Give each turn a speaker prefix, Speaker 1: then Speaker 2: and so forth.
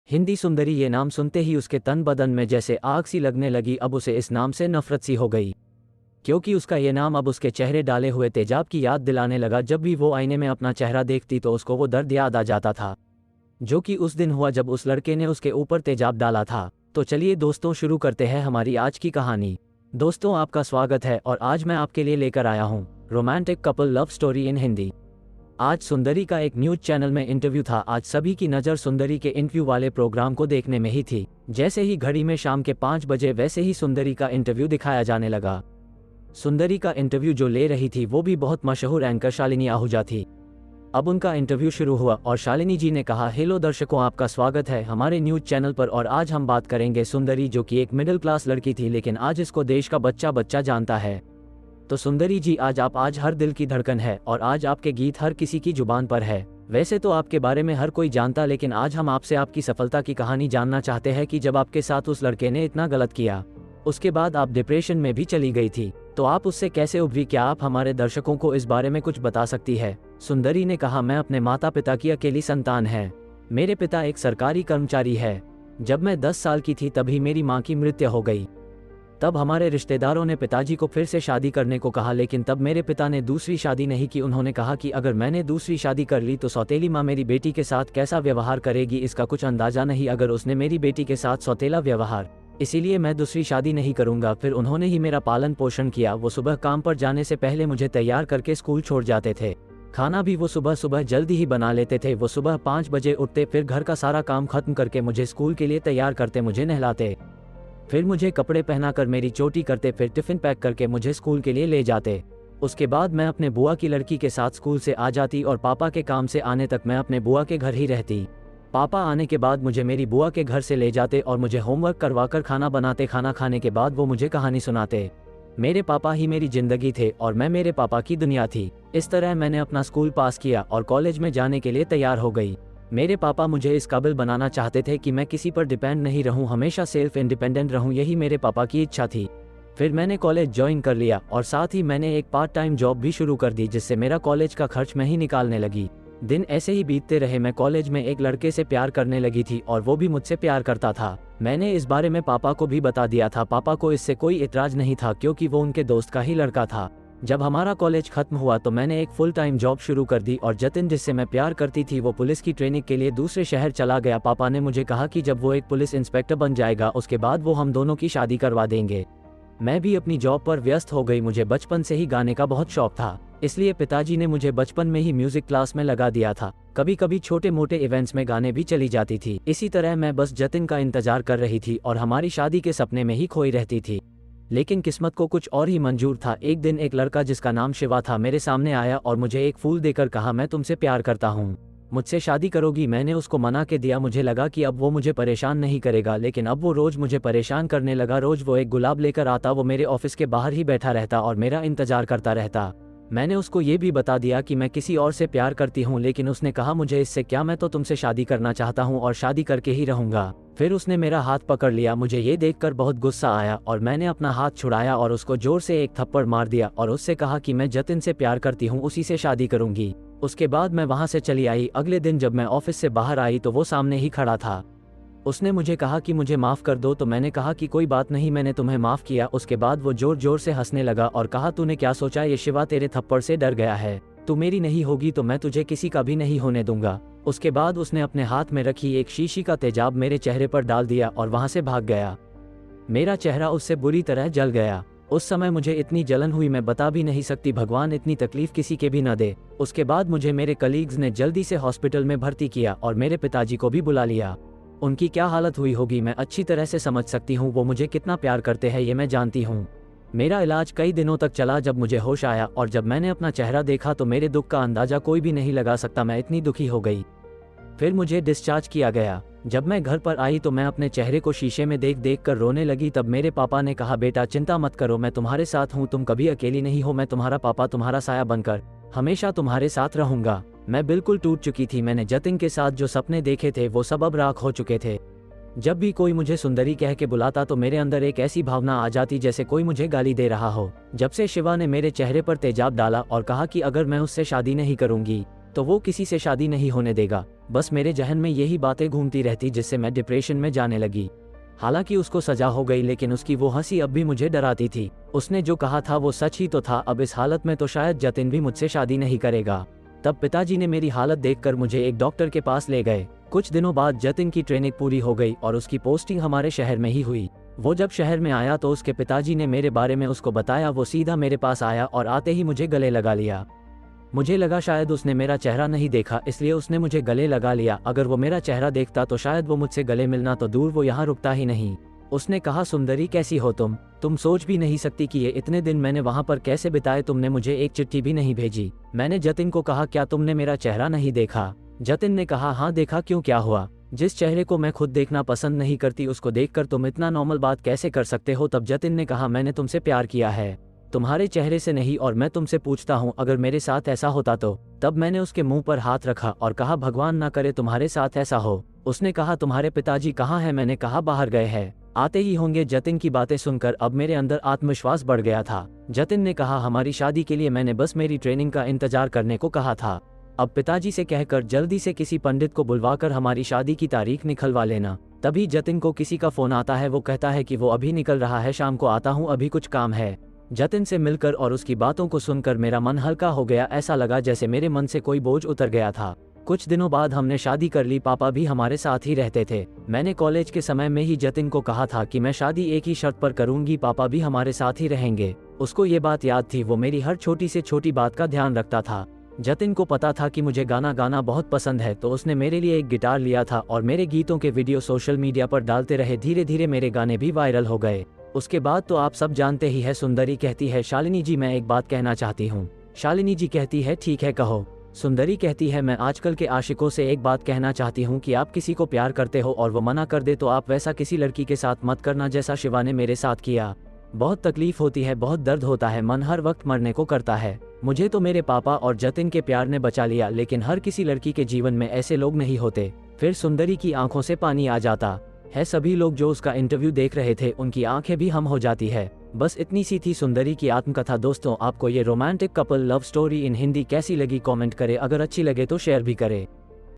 Speaker 1: हिंदी सुंदरी ये नाम सुनते ही उसके तन बदन में जैसे आग सी लगने लगी। अब उसे इस नाम से नफरत सी हो गई, क्योंकि उसका ये नाम अब उसके चेहरे डाले हुए तेजाब की याद दिलाने लगा। जब भी वो आईने में अपना चेहरा देखती तो उसको वो दर्द याद आ जाता था, जो कि उस दिन हुआ जब उस लड़के ने उसके ऊपर तेजाब डाला था। तो चलिए दोस्तों, शुरू करते हैं हमारी आज की कहानी। दोस्तों, आपका स्वागत है और आज मैं आपके लिए लेकर आया हूँ romantic couple love story in Hindi. आज सुंदरी का एक न्यूज चैनल में इंटरव्यू था। आज सभी की नज़र सुंदरी के इंटरव्यू वाले प्रोग्राम को देखने में ही थी। जैसे ही घड़ी में शाम के 5 बजे वैसे ही सुंदरी का इंटरव्यू दिखाया जाने लगा। सुंदरी का इंटरव्यू जो ले रही थी वो भी बहुत मशहूर एंकर शालिनी आहूजा थी। अब उनका इंटरव्यू शुरू हुआ और शालिनी जी ने कहा, हेलो दर्शकों, आपका स्वागत है हमारे न्यूज चैनल पर और आज हम बात करेंगे सुंदरी, जो कि एक मिडिल क्लास लड़की थी लेकिन आज इसको देश का बच्चा बच्चा जानता है। तो सुंदरी जी, आज हर दिल की धड़कन है और आज आपके गीत हर किसी की जुबान पर है। वैसे तो आपके बारे में हर कोई जानता, लेकिन आज हम आपसे आपकी सफलता की कहानी जानना चाहते हैं कि जब आपके साथ उस लड़के ने इतना गलत किया, उसके बाद आप डिप्रेशन में भी चली गई थी, तो आप उससे कैसे उभरी? क्या आप हमारे दर्शकों को इस बारे में कुछ बता सकती है? सुंदरी ने कहा, मैं अपने माता पिता की अकेली संतान है। मेरे पिता एक सरकारी कर्मचारी है। जब मैं 10 साल की थी तभी मेरी माँ की मृत्यु हो गई। तब हमारे रिश्तेदारों ने पिताजी को फिर से शादी करने को कहा, लेकिन तब मेरे पिता ने दूसरी शादी नहीं की। उन्होंने कहा कि अगर मैंने दूसरी शादी कर ली तो सौतेली माँ मेरी बेटी के साथ कैसा व्यवहार करेगी, इसका कुछ अंदाजा नहीं अगर उसने मेरी बेटी के साथ सौतेला व्यवहार, इसीलिए मैं दूसरी शादी नहीं करूंगा। फिर उन्होंने ही मेरा पालन पोषण किया। वो सुबह काम पर जाने से पहले मुझे तैयार करके स्कूल छोड़ जाते थे। खाना भी वो सुबह सुबह जल्दी ही बना लेते थे। वो सुबह 5 बजे उठते, फिर घर का सारा काम खत्म करके मुझे स्कूल के लिए तैयार करते, मुझे नहलाते, फिर मुझे कपड़े पहनाकर मेरी चोटी करते, फिर टिफिन पैक करके मुझे स्कूल के लिए ले जाते। उसके बाद मैं अपने बुआ की लड़की के साथ स्कूल से आ जाती और पापा के काम से आने तक मैं अपने बुआ के घर ही रहती। पापा आने के बाद मुझे मेरी बुआ के घर से ले जाते और मुझे होमवर्क करवाकर खाना बनाते। खाना खाने के बाद वो मुझे कहानी सुनाते। मेरे पापा ही मेरी जिंदगी थे और मैं मेरे पापा की दुनिया थी। इस तरह मैंने अपना स्कूल पास किया और कॉलेज में जाने के लिए तैयार हो गई। मेरे पापा मुझे इस काबिल बनाना चाहते थे कि मैं किसी पर डिपेंड नहीं रहूं, हमेशा सेल्फ इंडिपेंडेंट रहूं, यही मेरे पापा की इच्छा थी। फिर मैंने कॉलेज ज्वाइन कर लिया और साथ ही मैंने एक पार्ट टाइम जॉब भी शुरू कर दी, जिससे मेरा कॉलेज का खर्च मैं ही निकालने लगी। दिन ऐसे ही बीतते रहे। मैं कॉलेज में एक लड़के से प्यार करने लगी थी और वो भी मुझसे प्यार करता था। मैंने इस बारे में पापा को भी बता दिया था। पापा को इससे कोई इतराज नहीं था क्योंकि वो उनके दोस्त का ही लड़का था। जब हमारा कॉलेज खत्म हुआ तो मैंने एक फुल टाइम जॉब शुरू कर दी और जतिन, जिससे मैं प्यार करती थी, वो पुलिस की ट्रेनिंग के लिए दूसरे शहर चला गया। पापा ने मुझे कहा कि जब वो एक पुलिस इंस्पेक्टर बन जाएगा उसके बाद वो हम दोनों की शादी करवा देंगे। मैं भी अपनी जॉब पर व्यस्त हो गई। मुझे बचपन से ही गाने का बहुत शौक था, इसलिए पिताजी ने मुझे बचपन में ही म्यूजिक क्लास में लगा दिया था। कभी कभी छोटे मोटे इवेंट्स में गाने भी चली जाती थी। इसी तरह मैं बस जतिन का इंतजार कर रही थी और हमारी शादी के सपने में ही खोई रहती थी। लेकिन किस्मत को कुछ और ही मंजूर था। एक दिन एक लड़का जिसका नाम शिवा था मेरे सामने आया और मुझे एक फूल देकर कहा, मैं तुमसे प्यार करता हूँ, मुझसे शादी करोगी? मैंने उसको मना के दिया। मुझे लगा कि अब वो मुझे परेशान नहीं करेगा, लेकिन अब वो रोज मुझे परेशान करने लगा। रोज वो एक गुलाब लेकर आता, वो मेरे ऑफिस के बाहर ही बैठा रहता और मेरा इंतजार करता रहता। मैंने उसको ये भी बता दिया कि मैं किसी और से प्यार करती हूँ, लेकिन उसने कहा, मुझे इससे क्या, मैं तो तुमसे शादी करना चाहता हूँ और शादी करके ही रहूंगा। फिर उसने मेरा हाथ पकड़ लिया। मुझे ये देखकर बहुत गुस्सा आया और मैंने अपना हाथ छुड़ाया और उसको जोर से एक थप्पड़ मार दिया और उससे कहा कि मैं जतिन से प्यार करती हूँ, उसी से शादी करूंगी। उसके बाद मैं वहां से चली आई। अगले दिन जब मैं ऑफिस से बाहर आई तो वो सामने ही खड़ा था। उसने मुझे कहा कि मुझे माफ़ कर दो, तो मैंने कहा कि कोई बात नहीं, मैंने तुम्हें माफ़ किया। उसके बाद वो जोर जोर से हंसने लगा और कहा, तूने क्या सोचा, ये शिवा तेरे थप्पड़ से डर गया है, तू मेरी नहीं होगी तो मैं तुझे किसी का भी नहीं होने दूंगा। उसके बाद उसने अपने हाथ में रखी एक शीशी का तेजाब मेरे चेहरे पर डाल दिया और वहां से भाग गया। मेरा चेहरा उससे बुरी तरह जल गया। उस समय मुझे इतनी जलन हुई, मैं बता भी नहीं सकती। भगवान इतनी तकलीफ किसी के भी न दे। उसके बाद मुझे मेरे कलीग्स ने जल्दी से हॉस्पिटल में भर्ती किया और मेरे पिताजी को भी बुला लिया। उनकी क्या हालत हुई होगी मैं अच्छी तरह से समझ सकती हूँ। वो मुझे कितना प्यार करते हैं ये मैं जानती हूँ। मेरा इलाज कई दिनों तक चला। जब मुझे होश आया और जब मैंने अपना चेहरा देखा तो मेरे दुख का अंदाजा कोई भी नहीं लगा सकता, मैं इतनी दुखी हो गई। फिर मुझे डिस्चार्ज किया गया। जब मैं घर पर आई तो मैं अपने चेहरे को शीशे में देख देख कर रोने लगी। तब मेरे पापा ने कहा, बेटा चिंता मत करो, मैं तुम्हारे साथ हूँ, तुम कभी अकेली नहीं हो, मैं तुम्हारा पापा तुम्हारा साया बनकर हमेशा तुम्हारे साथ रहूंगा। मैं बिल्कुल टूट चुकी थी। मैंने जतिन के साथ जो सपने देखे थे वो सब अब राख हो चुके थे। जब भी कोई मुझे सुंदरी कह के बुलाता तो मेरे अंदर एक ऐसी भावना आ जाती जैसे कोई मुझे गाली दे रहा हो। जब से शिवा ने मेरे चेहरे पर तेजाब डाला और कहा कि अगर मैं उससे शादी नहीं करूंगी तो वो किसी से शादी नहीं होने देगा। बस मेरे जहन में यही बातें घूमती रहती जिससे मैं डिप्रेशन में जाने लगी। हालांकि उसको सजा हो गई, लेकिन उसकी वो हंसी अब भी मुझे डराती थी। उसने जो कहा था वो सच ही तो था। अब इस हालत में तो शायद जतिन भी मुझसे शादी नहीं करेगा। तब पिताजी ने मेरी हालत देखकर मुझे एक डॉक्टर के पास ले गए। कुछ दिनों बाद जतिन की ट्रेनिंग पूरी हो गई और उसकी पोस्टिंग हमारे शहर में ही हुई। वो जब शहर में आया तो उसके पिताजी ने मेरे बारे में उसको बताया। वो सीधा मेरे पास आया और आते ही मुझे गले लगा लिया। मुझे लगा शायद उसने मेरा चेहरा नहीं देखा, इसलिए उसने मुझे गले लगा लिया। अगर वो मेरा चेहरा देखता तो शायद वो मुझसे गले मिलना तो दूर वो यहाँ रुकता ही नहीं। उसने कहा, सुंदरी कैसी हो तुम सोच भी नहीं सकती कि ये इतने दिन मैंने वहाँ पर कैसे बिताए। तुमने मुझे एक चिट्ठी भी नहीं भेजी। मैंने जतिन को कहा, क्या तुमने मेरा चेहरा नहीं देखा? जतिन ने कहा, हाँ देखा, क्यों क्या हुआ? जिस चेहरे को मैं खुद देखना पसंद नहीं करती उसको देखकर तुम इतना नॉर्मल बात कैसे कर सकते हो? तब जतिन ने कहा, मैंने तुमसे प्यार किया है, तुम्हारे चेहरे से नहीं। और मैं तुमसे पूछता हूँ, अगर मेरे साथ ऐसा होता तो? तब मैंने उसके मुंह पर हाथ रखा और कहा, भगवान ना करे तुम्हारे साथ ऐसा हो। उसने कहा, तुम्हारे पिताजी कहाँ हैं? मैंने कहा, बाहर गए हैं, आते ही होंगे। जतिन की बातें सुनकर अब मेरे अंदर आत्मविश्वास बढ़ गया था। जतिन ने कहा, हमारी शादी के लिए मैंने बस मेरी ट्रेनिंग का इंतजार करने को कहा था। अब पिताजी से कहकर जल्दी से किसी पंडित को बुलवाकर हमारी शादी की तारीख निकलवा लेना। तभी जतिन को किसी का फोन आता है। वो कहता है कि वो अभी निकल रहा है, शाम को आता हूँ, अभी कुछ काम है। जतिन से मिलकर और उसकी बातों को सुनकर मेरा मन हल्का हो गया। ऐसा लगा जैसे मेरे मन से कोई बोझ उतर गया था। कुछ दिनों बाद हमने शादी कर ली। पापा भी हमारे साथ ही रहते थे। मैंने कॉलेज के समय में ही जतिन को कहा था कि मैं शादी एक ही शर्त पर करूंगी, पापा भी हमारे साथ ही रहेंगे। उसको ये बात याद थी। वो मेरी हर छोटी से छोटी बात का ध्यान रखता था। जतिन को पता था कि मुझे गाना गाना बहुत पसंद है, तो उसने मेरे लिए एक गिटार लिया था और मेरे गीतों के वीडियो सोशल मीडिया पर डालते रहे। धीरे धीरे मेरे गाने भी वायरल हो गए। उसके बाद तो आप सब जानते ही है। सुंदरी कहती है, शालिनी जी मैं एक बात कहना चाहती हूँ। शालिनी जी कहती है, ठीक है कहो। सुंदरी कहती है, मैं आजकल के आशिकों से एक बात कहना चाहती हूँ कि आप किसी को प्यार करते हो और वो मना कर दे तो आप वैसा किसी लड़की के साथ मत करना जैसा शिवा ने मेरे साथ किया। बहुत तकलीफ होती है, बहुत दर्द होता है, मन हर वक्त मरने को करता है। मुझे तो मेरे पापा और जतिन के प्यार ने बचा लिया, लेकिन हर किसी लड़की के जीवन में ऐसे लोग नहीं होते। फिर सुंदरी की आंखों से पानी आ जाता है। सभी लोग जो उसका इंटरव्यू देख रहे थे उनकी आंखें भी हम हो जाती है। बस इतनी सी थी सुंदरी की आत्मकथा। दोस्तों, आपको ये romantic couple love story in Hindi कैसी लगी? कमेंट करें। अगर अच्छी लगे तो शेयर भी करें।